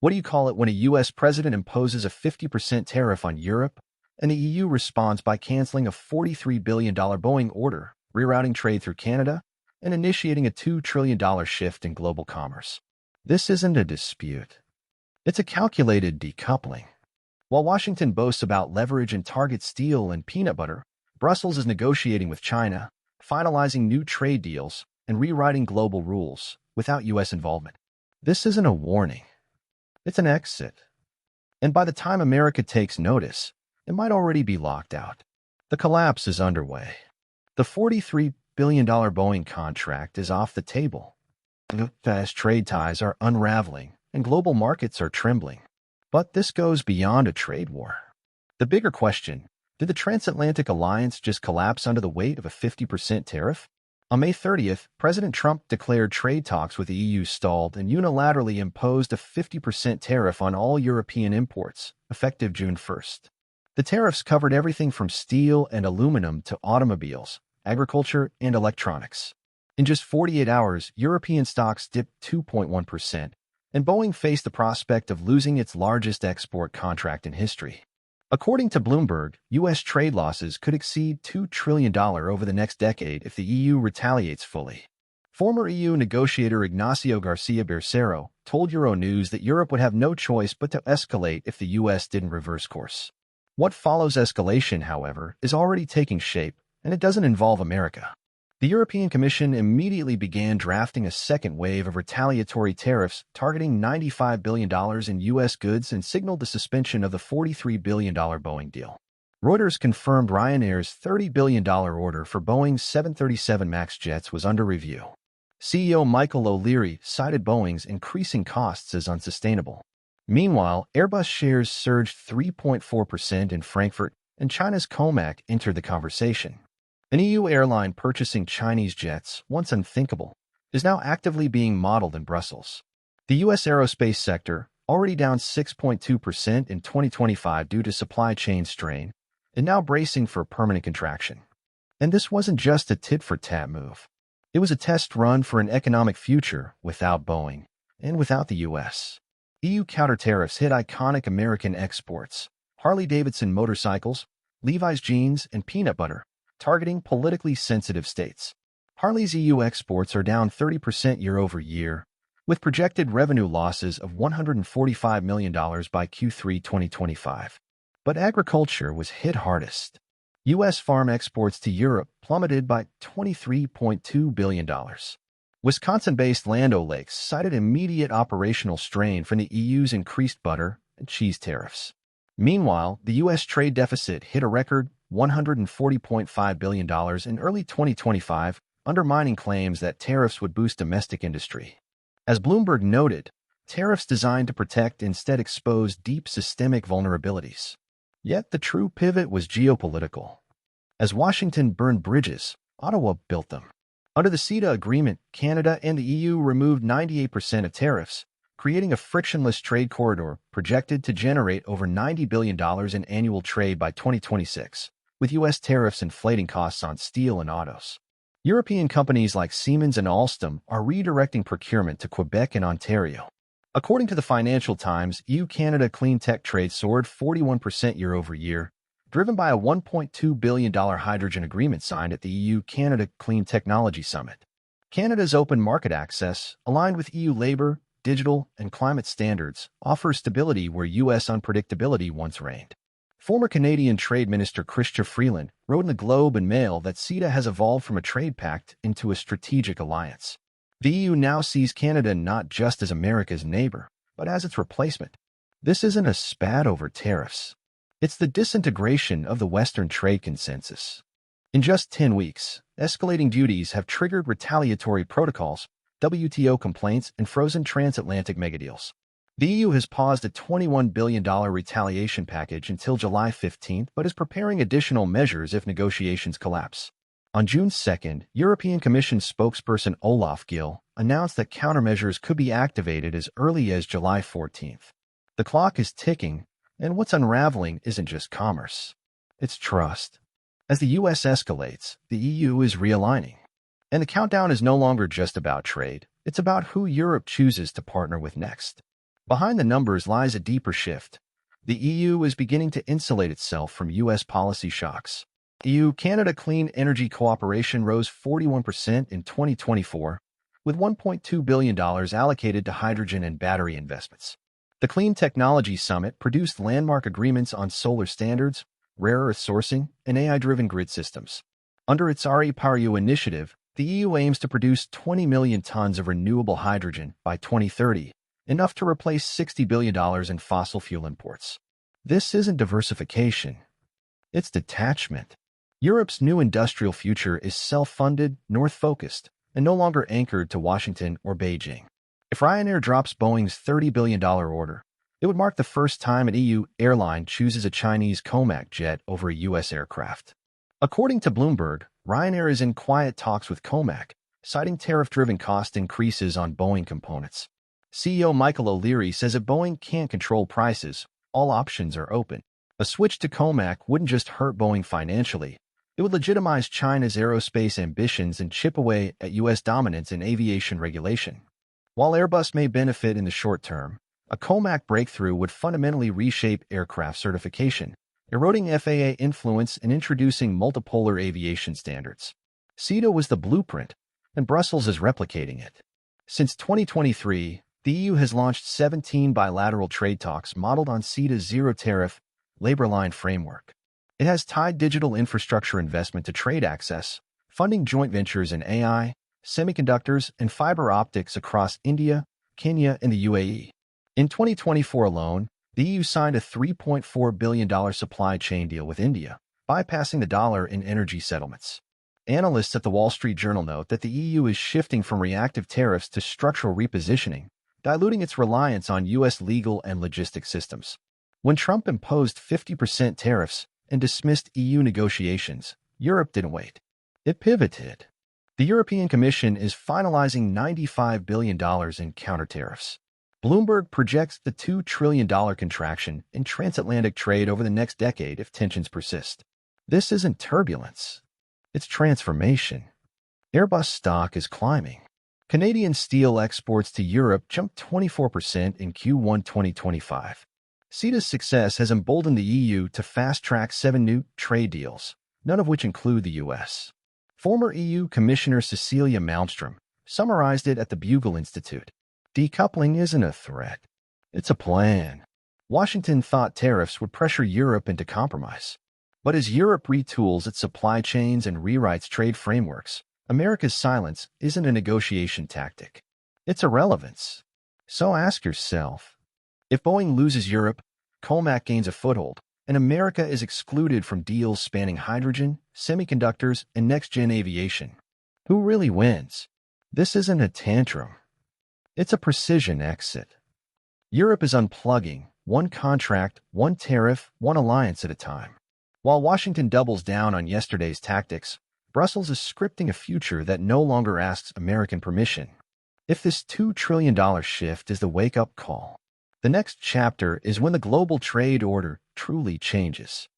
What do you call it when a U.S. president imposes a 50% tariff on Europe, and the EU responds by canceling a $43 billion Boeing order, rerouting trade through Canada, and initiating a $2 trillion shift in global commerce? This isn't a dispute. It's a calculated decoupling. While Washington boasts about leverage and targets steel and peanut butter, Brussels is negotiating with China, finalizing new trade deals, and rewriting global rules without U.S. involvement. This isn't a warning. It's an exit. And by the time America takes notice, it might already be locked out. The collapse is underway. The $43 billion Boeing contract is off the table. Fast trade ties are unraveling, and global markets are trembling. But this goes beyond a trade war. The bigger question: did the transatlantic alliance just collapse under the weight of a 50% tariff? On May 30th, President Trump declared trade talks with the EU stalled and unilaterally imposed a 50% tariff on all European imports, effective June 1st. The tariffs covered everything from steel and aluminum to automobiles, agriculture, and electronics. In just 48 hours, European stocks dipped 2.1%, and Boeing faced the prospect of losing its largest export contract in history. According to Bloomberg, U.S. trade losses could exceed $2 trillion over the next decade if the EU retaliates fully. Former EU negotiator Ignacio Garcia Bercero told Euronews that Europe would have no choice but to escalate if the U.S. didn't reverse course. What follows escalation, however, is already taking shape, and it doesn't involve America. The European Commission immediately began drafting a second wave of retaliatory tariffs targeting $95 billion in U.S. goods and signaled the suspension of the $43 billion Boeing deal. Reuters confirmed Ryanair's $30 billion order for Boeing's 737 MAX jets was under review. CEO Michael O'Leary cited Boeing's increasing costs as unsustainable. Meanwhile, Airbus shares surged 3.4% in Frankfurt, and China's COMAC entered the conversation. An EU airline purchasing Chinese jets, once unthinkable, is now actively being modeled in Brussels. The U.S. aerospace sector, already down 6.2% in 2025 due to supply chain strain, is now bracing for permanent contraction. And this wasn't just a tit-for-tat move. It was a test run for an economic future without Boeing and without the U.S. EU counter tariffs hit iconic American exports: Harley-Davidson motorcycles, Levi's jeans, and peanut butter, targeting politically sensitive states. Harley's EU exports are down 30% year-over-year, with projected revenue losses of $145 million by Q3 2025. But agriculture was hit hardest. U.S. farm exports to Europe plummeted by $23.2 billion. Wisconsin-based Land O'Lakes cited immediate operational strain from the EU's increased butter and cheese tariffs. Meanwhile, the U.S. trade deficit hit a record $140.5 billion in early 2025, undermining claims that tariffs would boost domestic industry. As Bloomberg noted, tariffs designed to protect instead expose deep systemic vulnerabilities. Yet the true pivot was geopolitical. As Washington burned bridges, Ottawa built them. Under the CETA agreement, Canada and the EU removed 98% of tariffs, creating a frictionless trade corridor projected to generate over $90 billion in annual trade by 2026, with U.S. tariffs inflating costs on steel and autos. European companies like Siemens and Alstom are redirecting procurement to Quebec and Ontario. According to the Financial Times, EU-Canada clean tech trade soared 41% year-over-year, driven by a $1.2 billion hydrogen agreement signed at the EU-Canada Clean Technology Summit. Canada's open market access, aligned with EU labor, digital, and climate standards, offers stability where U.S. unpredictability once reigned. Former Canadian Trade Minister Chrystia Freeland wrote in the Globe and Mail that CETA has evolved from a trade pact into a strategic alliance. The EU now sees Canada not just as America's neighbor, but as its replacement. This isn't a spat over tariffs. It's the disintegration of the Western trade consensus. In just 10 weeks, escalating duties have triggered retaliatory protocols, WTO complaints, and frozen transatlantic megadeals. The EU has paused a $21 billion retaliation package until July 15th, but is preparing additional measures if negotiations collapse. On June 2nd, European Commission spokesperson Olaf Gill announced that countermeasures could be activated as early as July 14th. The clock is ticking, and what's unraveling isn't just commerce. It's trust. As the U.S. escalates, the EU is realigning. And the countdown is no longer just about trade. It's about who Europe chooses to partner with next. Behind the numbers lies a deeper shift. The EU is beginning to insulate itself from U.S. policy shocks. EU-Canada clean energy cooperation rose 41% in 2024, with $1.2 billion allocated to hydrogen and battery investments. The Clean Technology Summit produced landmark agreements on solar standards, rare earth sourcing, and AI-driven grid systems. Under its REPowerEU initiative, the EU aims to produce 20 million tons of renewable hydrogen by 2030, enough to replace $60 billion in fossil fuel imports. This isn't diversification. It's detachment. Europe's new industrial future is self-funded, north-focused, and no longer anchored to Washington or Beijing. If Ryanair drops Boeing's $30 billion order, it would mark the first time an EU airline chooses a Chinese Comac jet over a U.S. aircraft. According to Bloomberg, Ryanair is in quiet talks with Comac, citing tariff-driven cost increases on Boeing components. CEO Michael O'Leary says if Boeing can't control prices, all options are open. A switch to Comac wouldn't just hurt Boeing financially, it would legitimize China's aerospace ambitions and chip away at U.S. dominance in aviation regulation. While Airbus may benefit in the short term, a Comac breakthrough would fundamentally reshape aircraft certification, eroding FAA influence and introducing multipolar aviation standards. CETA was the blueprint, and Brussels is replicating it. Since 2023, the EU has launched 17 bilateral trade talks modeled on CETA's zero-tariff, labor-line framework. It has tied digital infrastructure investment to trade access, funding joint ventures in AI, semiconductors, and fiber optics across India, Kenya, and the UAE. In 2024 alone, the EU signed a $3.4 billion supply chain deal with India, bypassing the dollar in energy settlements. Analysts at the Wall Street Journal note that the EU is shifting from reactive tariffs to structural repositioning, diluting its reliance on U.S. legal and logistic systems. When Trump imposed 50% tariffs and dismissed EU negotiations, Europe didn't wait. It pivoted. The European Commission is finalizing $95 billion in counter-tariffs. Bloomberg projects the $2 trillion contraction in transatlantic trade over the next decade if tensions persist. This isn't turbulence. It's transformation. Airbus stock is climbing. Canadian steel exports to Europe jumped 24% in Q1 2025. CETA's success has emboldened the EU to fast-track 7 new trade deals, none of which include the U.S. Former EU Commissioner Cecilia Malmström summarized it at the Bugle Institute. Decoupling isn't a threat. It's a plan. Washington thought tariffs would pressure Europe into compromise. But as Europe retools its supply chains and rewrites trade frameworks, America's silence isn't a negotiation tactic. It's irrelevance. So ask yourself, if Boeing loses Europe, Comac gains a foothold, and America is excluded from deals spanning hydrogen, semiconductors, and next-gen aviation, who really wins? This isn't a tantrum. It's a precision exit. Europe is unplugging, one contract, one tariff, one alliance at a time. While Washington doubles down on yesterday's tactics, Brussels is scripting a future that no longer asks American permission. If this $2 trillion shift is the wake-up call, the next chapter is when the global trade order truly changes.